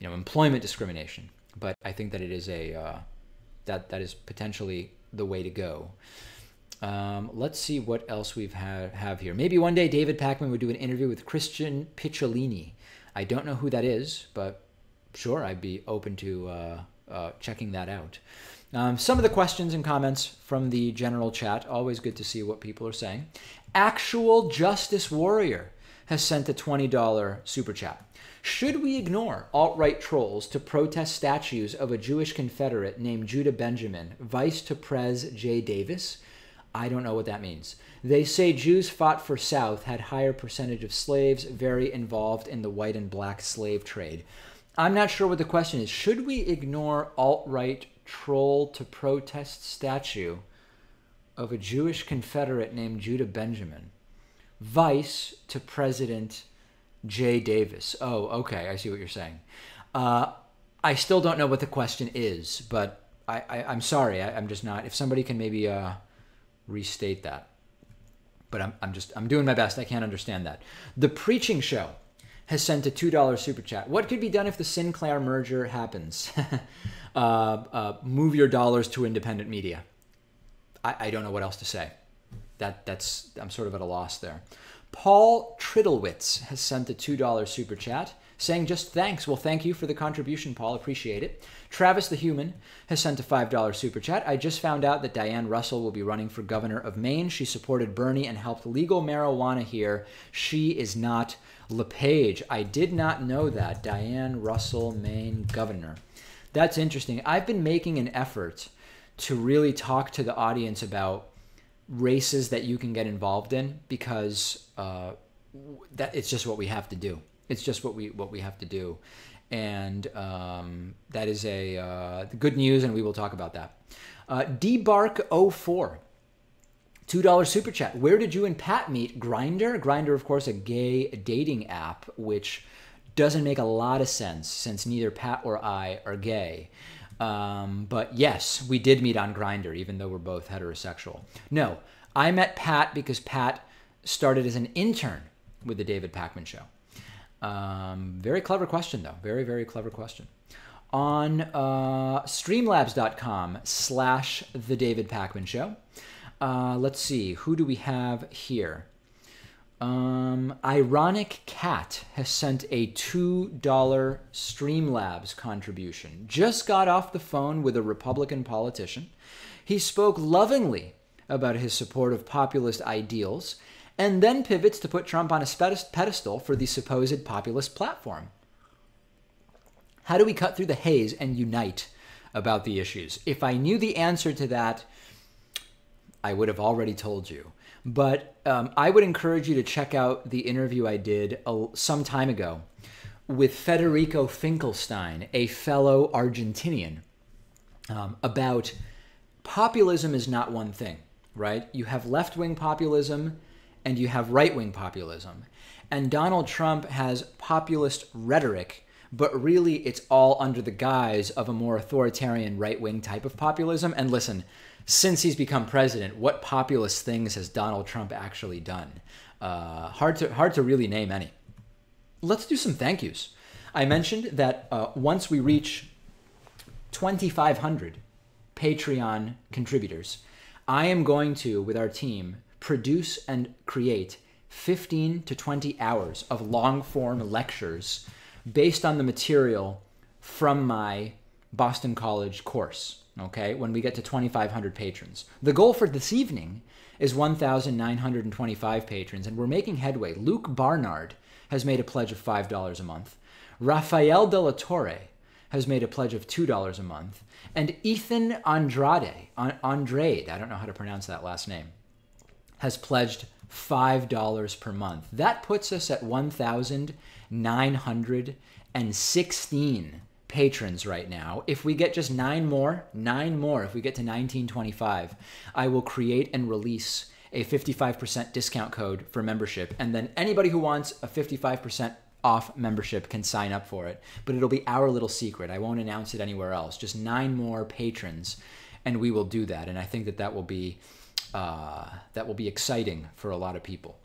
employment discrimination, but I think that it is that is potentially the way to go. Let's see what else we've have here. Maybe one day David Pakman would do an interview with Christian Picciolini. I don't know who that is, but sure, I'd be open to checking that out. Some of the questions and comments from the general chat. Always good to see what people are saying. Actual Justice Warrior has sent a $20 super chat. Should we ignore alt-right trolls to protest statues of a Jewish Confederate named Judah Benjamin, vice to Prez J. Davis? I don't know what that means. They say Jews fought for South, had higher percentage of slaves, very involved in the white and black slave trade. I'm not sure what the question is. Should we ignore alt-right troll to protest statue of a Jewish Confederate named Judah Benjamin, vice to President J. Davis? Oh, okay, I see what you're saying. I still don't know what the question is, but I'm sorry, I'm just not. If somebody can maybe restate that, but I'm doing my best. I can't understand that. The Preaching Show has sent a $2 super chat. What could be done if the Sinclair merger happens? Move your dollars to independent media. I don't know what else to say. I'm sort of at a loss there. Paul Triddlewitz has sent a $2 super chat saying just thanks. Well, thank you for the contribution, Paul. Appreciate it. Travis the Human has sent a $5 super chat. I just found out that Diane Russell will be running for governor of Maine. She supported Bernie and helped legal marijuana here. She is not LePage. I did not know that. Diane Russell, Maine governor. That's interesting. I've been making an effort to really talk to the audience about races that you can get involved in, because that it's just what we have to do. It's just what we have to do, and that is the good news, and we will talk about that. Dbark04, $2 super chat. Where did you and Pat meet? Grindr? Grindr, of course, a gay dating app, which doesn't make a lot of sense since neither Pat or I are gay. But yes, we did meet on Grindr, even though we're both heterosexual. No, I met Pat because Pat started as an intern with the David Pakman Show. Very clever question, though. Very, very clever question. On streamlabs.com/The David Pakman Show. Let's see. Who do we have here? Ironic Cat has sent a $2 Streamlabs contribution. Just got off the phone with a Republican politician. He spoke lovingly about his support of populist ideals and then pivots to put Trump on a pedestal for the supposed populist platform. How do we cut through the haze and unite about the issues? If I knew the answer to that, I would have already told you. But I would encourage you to check out the interview I did some time ago with Federico Finkelstein, a fellow Argentinian, about populism is not one thing, right? You have left-wing populism and you have right-wing populism. And Donald Trump has populist rhetoric, but really it's all under the guise of a more authoritarian right-wing type of populism. And listen, since he's become president, what populist things has Donald Trump actually done? Hard to really name any. Let's do some thank yous. I mentioned that once we reach 2,500 Patreon contributors, I am going to, with our team, produce and create 15 to 20 hours of long-form lectures based on the material from my Boston College course, okay, when we get to 2,500 patrons. The goal for this evening is 1,925 patrons, and we're making headway. Luke Barnard has made a pledge of $5 a month. Rafael de la Torre has made a pledge of $2 a month. And Ethan Andrade, I don't know how to pronounce that last name, has pledged $5 per month. That puts us at 1,916 patrons right now. If we get just nine more, if we get to 1925, I will create and release a 55% discount code for membership. And then anybody who wants a 55% off membership can sign up for it. But it'll be our little secret. I won't announce it anywhere else. Just 9 more patrons, and we will do that. And I think that will be exciting for a lot of people.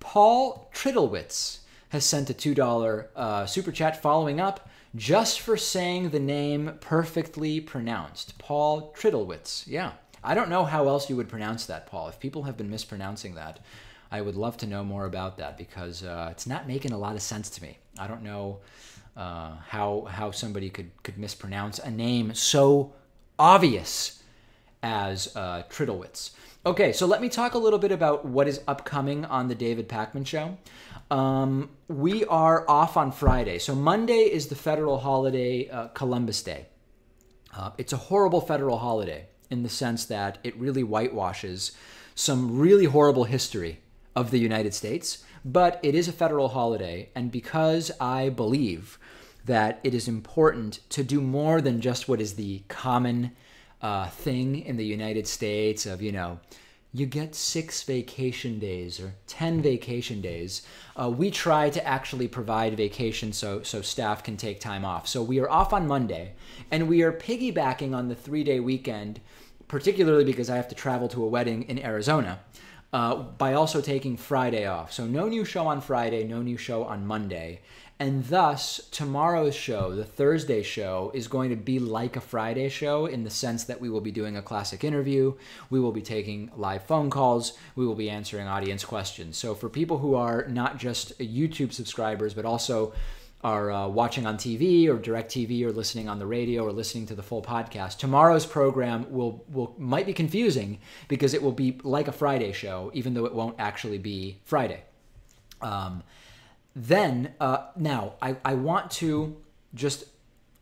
Paul Trittlewitz has sent a $2 super chat following up just for saying the name perfectly pronounced. Paul Trittlewitz. Yeah. I don't know how else you would pronounce that, Paul. If people have been mispronouncing that, I would love to know more about that, because it's not making a lot of sense to me. I don't know how somebody could mispronounce a name so obvious as Trittlewitz. Okay, so let me talk a little bit about what is upcoming on the David Pakman Show. We are off on Friday. So Monday is the federal holiday, Columbus Day. It's a horrible federal holiday in the sense that it really whitewashes some really horrible history of the United States, but it is a federal holiday. And because I believe that it is important to do more than just what is the common thing in the United States of, you get 6 vacation days or 10 vacation days. We try to actually provide vacation so staff can take time off. So we are off on Monday, and we are piggybacking on the 3-day weekend, particularly because I have to travel to a wedding in Arizona, by also taking Friday off. So no new show on Friday, no new show on Monday. And thus, tomorrow's show, the Thursday show, is going to be like a Friday show in the sense that we will be doing a classic interview, we will be taking live phone calls, we will be answering audience questions. So for people who are not just YouTube subscribers, but also are watching on TV or DirecTV or listening on the radio or listening to the full podcast, tomorrow's program might be confusing because it will be like a Friday show, even though it won't actually be Friday. Now, I want to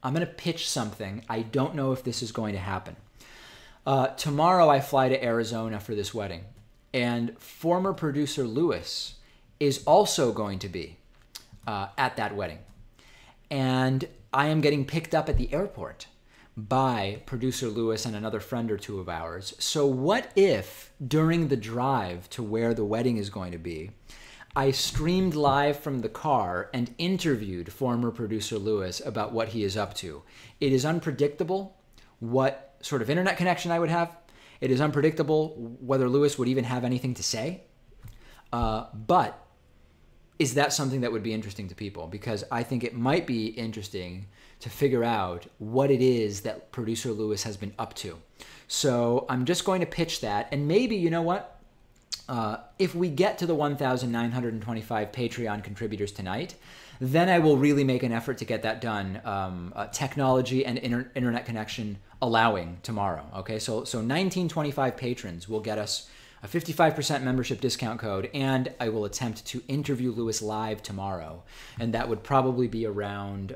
I'm going to pitch something. I don't know if this is going to happen. Tomorrow I fly to Arizona for this wedding, and former producer Lewis is also going to be at that wedding. And I am getting picked up at the airport by producer Lewis and another friend or two of ours. So what if during the drive to where the wedding is going to be, I streamed live from the car and interviewed former producer Lewis about what he is up to? It is unpredictable what sort of internet connection I would have. It is unpredictable whether Lewis would even have anything to say. But is that something that would be interesting to people? Because I think it might be interesting to figure out what it is that producer Lewis has been up to. So I'm just going to pitch that. And maybe, you know what? If we get to the 1,925 Patreon contributors tonight, then I will really make an effort to get that done, technology and internet connection allowing tomorrow. Okay, so 1925 patrons will get us a 55% membership discount code, and I will attempt to interview Lewis live tomorrow, and that would probably be around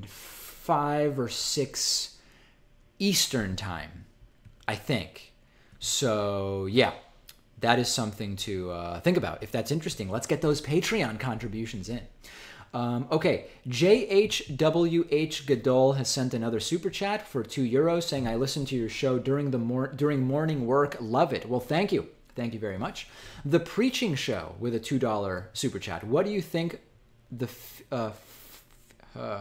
5 or 6 Eastern time, I think. So yeah, that is something to think about. If that's interesting, let's get those Patreon contributions in. Okay, JHWH Gadol has sent another super chat for €2, saying, I listened to your show during morning work. Love it. Well, thank you. Thank you very much. The Preaching Show with a $2 super chat. What do you think the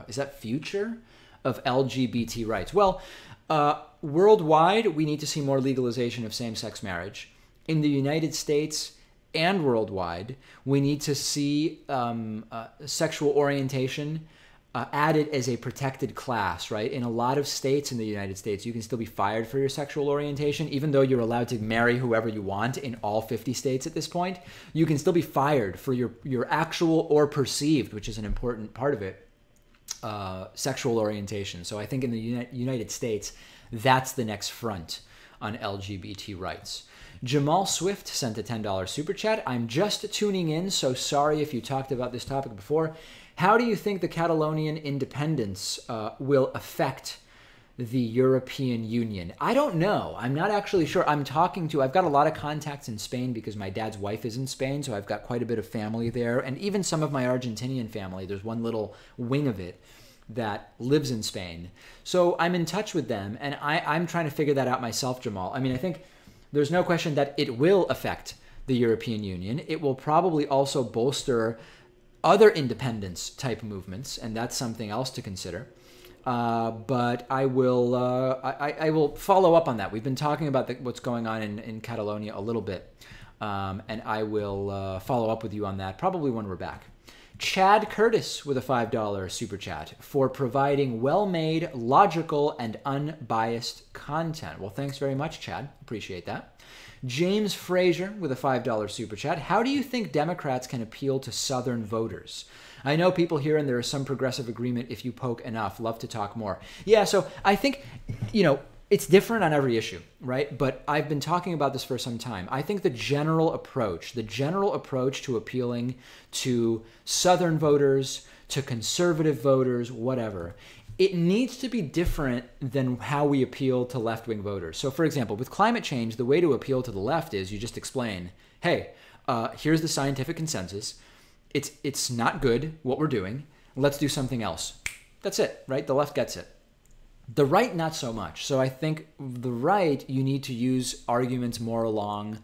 is that future of LGBT rights? Well, worldwide, we need to see more legalization of same-sex marriage. In the United States and worldwide, we need to see sexual orientation added as a protected class, right? In a lot of states in the United States, you can still be fired for your sexual orientation, even though you're allowed to marry whoever you want in all 50 states at this point. You can still be fired for your actual or perceived, which is an important part of it, sexual orientation. So I think in the United States, that's the next front on LGBT rights. Jamal Swift sent a $10 super chat. I'm just tuning in, so sorry if you talked about this topic before. How do you think the Catalonian independence will affect the European Union? I don't know. I'm not actually sure. I've got a lot of contacts in Spain because my dad's wife is in Spain, so I've got quite a bit of family there. And even some of my Argentinian family, there's one little wing of it that lives in Spain. So I'm in touch with them, and I'm trying to figure that out myself, Jamal. I mean, I think there's no question that it will affect the European Union. It will probably also bolster other independence type movements, and that's something else to consider. But I will follow up on that. We've been talking about what's going on in Catalonia a little bit, and I will follow up with you on that probably when we're back. Chad Curtis with a $5 super chat for providing well-made, logical, and unbiased content. Well, thanks very much, Chad. Appreciate that. James Frazier with a $5 super chat. How do you think Democrats can appeal to Southern voters? I know people here, and there is some progressive agreement if you poke enough. Love to talk more. Yeah, so I think, it's different on every issue, right? But I've been talking about this for some time. I think the general approach to appealing to Southern voters, to conservative voters, whatever, it needs to be different than how we appeal to left-wing voters. So, for example, with climate change, the way to appeal to the left is you just explain, hey, here's the scientific consensus. It's not good what we're doing. Let's do something else. That's it, right? The left gets it. The right, not so much. So I think the right, you need to use arguments more along,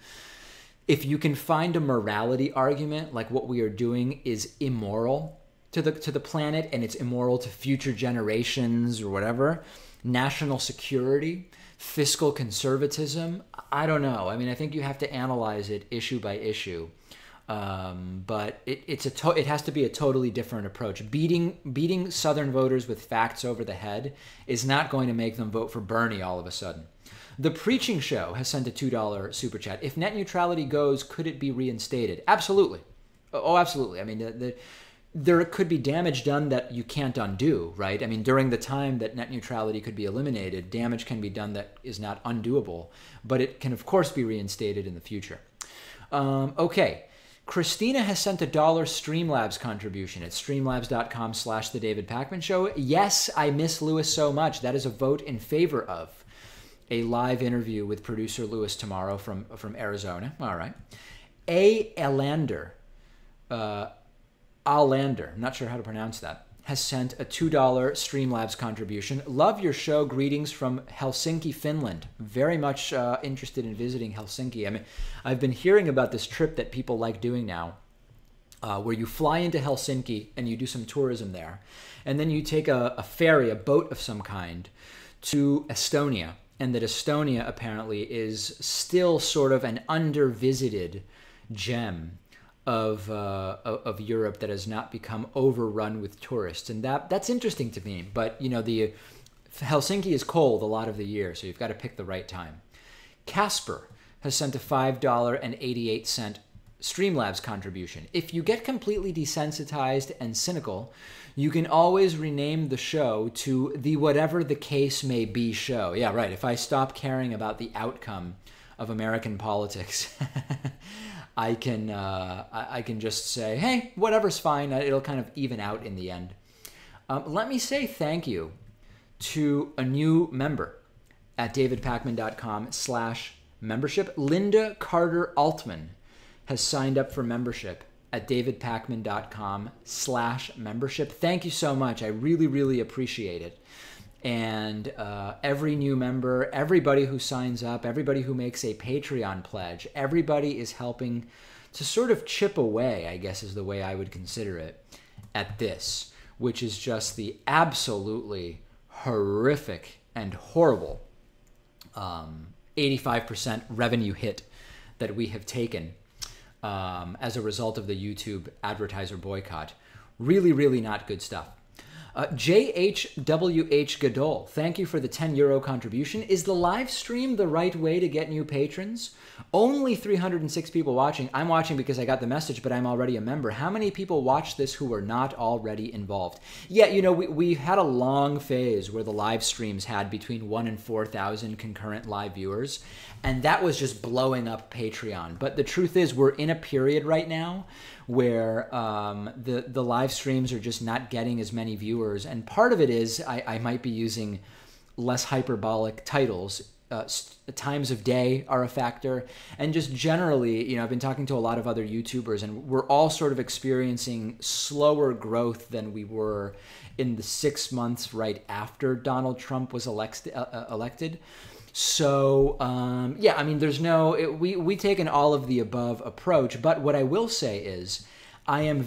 if you can find a morality argument, like what we are doing is immoral to the planet and it's immoral to future generations or whatever, national security, fiscal conservatism, I don't know. I mean, I think you have to analyze it issue by issue. But it has to be a totally different approach. Beating Southern voters with facts over the head is not going to make them vote for Bernie all of a sudden. The Preaching Show has sent a $2 super chat. If net neutrality goes, could it be reinstated? Absolutely. Oh, absolutely. I mean, there could be damage done that you can't undo, right? I mean, during the time that net neutrality could be eliminated, damage can be done that is not undoable, but it can, of course, be reinstated in the future. Okay. Christina has sent a $1 Streamlabs contribution at streamlabs.com/The David Pakman Show. Yes, I miss Lewis so much. That is a vote in favor of a live interview with producer Lewis tomorrow from Arizona. All right. Alander, I'm not sure how to pronounce that, has sent a $2 Streamlabs contribution. Love your show. Greetings from Helsinki, Finland. Very much interested in visiting Helsinki. I mean, I've been hearing about this trip that people like doing now, where you fly into Helsinki and you do some tourism there. And then you take a ferry, a boat of some kind, to Estonia. And that Estonia apparently is still sort of an under-visited gem of Europe that has not become overrun with tourists, and that's interesting to me. But the Helsinki is cold a lot of the year, so you've got to pick the right time. Casper has sent a $5.88 Streamlabs contribution. If you get completely desensitized and cynical, you can always rename the show to the whatever the case may be show. Yeah, right. If I stop caring about the outcome of American politics, I can just say, hey, whatever's fine. It'll kind of even out in the end. Let me say thank you to a new member at davidpakman.com/membership. Linda Carter Altman has signed up for membership at davidpakman.com/membership. Thank you so much. I really, really appreciate it. And every new member, everybody who signs up, everybody who makes a Patreon pledge, everybody is helping to sort of chip away, I guess is the way I would consider it, at this, which is just the absolutely horrific and horrible 85% revenue hit that we have taken as a result of the YouTube advertiser boycott. Really, really not good stuff. JHWH Gadol, thank you for the €10 contribution. Is the live stream the right way to get new patrons? Only 306 people watching. I'm watching because I got the message, but I'm already a member. How many people watch this who are not already involved? Yeah, you know, we had a long phase where the live streams had between 1,000 and 4,000 concurrent live viewers, and that was just blowing up Patreon. But the truth is, we're in a period right now where the live streams are just not getting as many viewers. And part of it is I might be using less hyperbolic titles. Times of day are a factor. And just generally, you know, I've been talking to a lot of other YouTubers, and we're all sort of experiencing slower growth than we were in the 6 months right after Donald Trump was elected. So, yeah, I mean, there's no, we take an all of the above approach, but what I will say is I am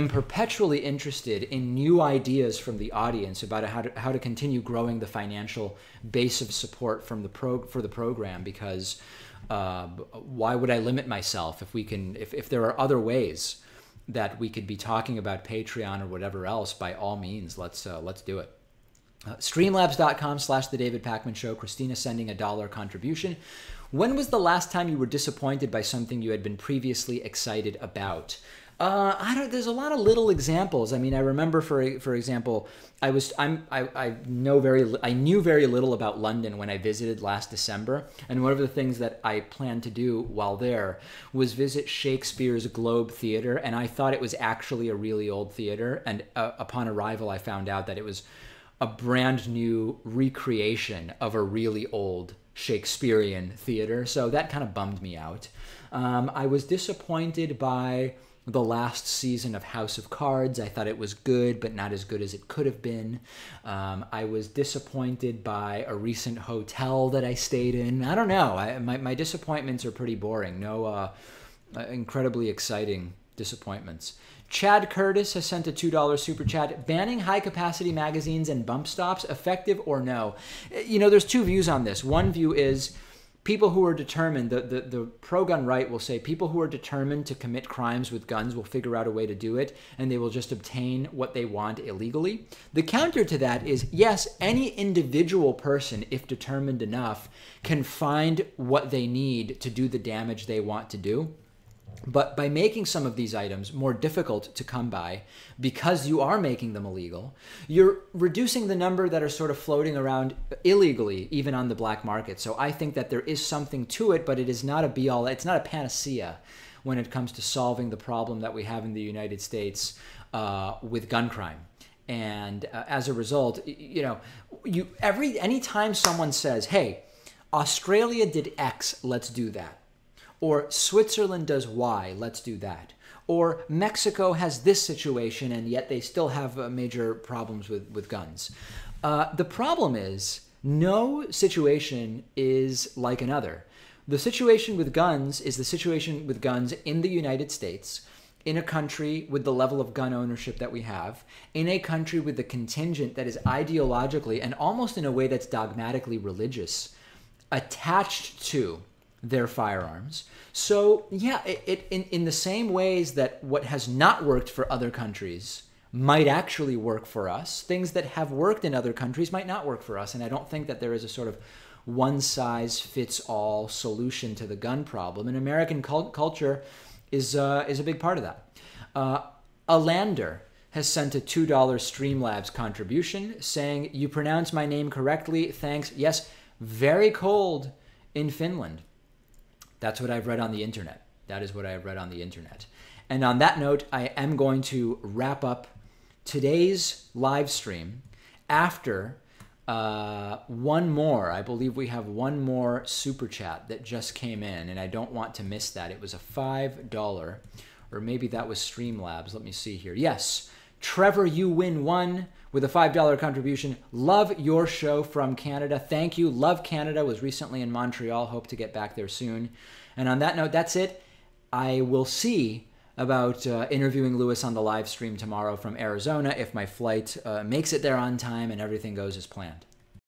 perpetually interested in new ideas from the audience about how to continue growing the financial base of support from for the program, because why would I limit myself if there are other ways that we could be talking about Patreon or whatever else? By all means, let's do it. Streamlabs.com/The David Pakman Show. Christina sending a $1 contribution. When was the last time you were disappointed by something you had been previously excited about? There's a lot of little examples. I mean, I remember, for example, I knew very little about London when I visited last December, and one of the things that I planned to do while there was visit Shakespeare's Globe Theatre, and I thought it was actually a really old theater. And upon arrival, I found out that it was a brand new recreation of a really old Shakespearean theater. So that kind of bummed me out. I was disappointed by the last season of House of Cards. I thought it was good, but not as good as it could have been. I was disappointed by a recent hotel that I stayed in. I don't know. My disappointments are pretty boring. No incredibly exciting disappointments. Chad Curtis has sent a $2 super chat. Banning high-capacity magazines and bump stops, effective or no? You know, there's two views on this. One view is people who are determined, the pro-gun right will say people who are determined to commit crimes with guns will figure out a way to do it, and they will just obtain what they want illegally. The counter to that is, yes, any individual person, if determined enough, can find what they need to do the damage they want to do. But by making some of these items more difficult to come by, because you are making them illegal, you're reducing the number that are sort of floating around illegally, even on the black market. So I think that there is something to it, but it is not a be-all. It's not a panacea when it comes to solving the problem that we have in the United States with gun crime. And as a result, you know, anytime someone says, "Hey, Australia did X, let's do that," or Switzerland does Y, let's do that, or Mexico has this situation and yet they still have major problems with guns. The problem is no situation is like another. The situation with guns is the situation with guns in the United States, in a country with the level of gun ownership that we have, in a country with the contingent that is ideologically and almost in a way that's dogmatically religious, attached to their firearms. So yeah, in the same ways that what has not worked for other countries might actually work for us, things that have worked in other countries might not work for us. And I don't think that there is a sort of one-size-fits-all solution to the gun problem. And American culture is a big part of that. Alander has sent a $2 Streamlabs contribution saying, "You pronounce my name correctly. Thanks." Yes, very cold in Finland. That's what I've read on the internet. That is what I have read on the internet. And on that note, I am going to wrap up today's live stream after one more. I believe we have one more super chat that just came in, and I don't want to miss that. It was a $5, or maybe that was Streamlabs. Let me see here. Yes, Trevor, you win one with a $5 contribution. Love your show from Canada. Thank you. Love Canada. Was recently in Montreal. Hope to get back there soon. And on that note, that's it. I will see about interviewing Lewis on the live stream tomorrow from Arizona if my flight makes it there on time and everything goes as planned.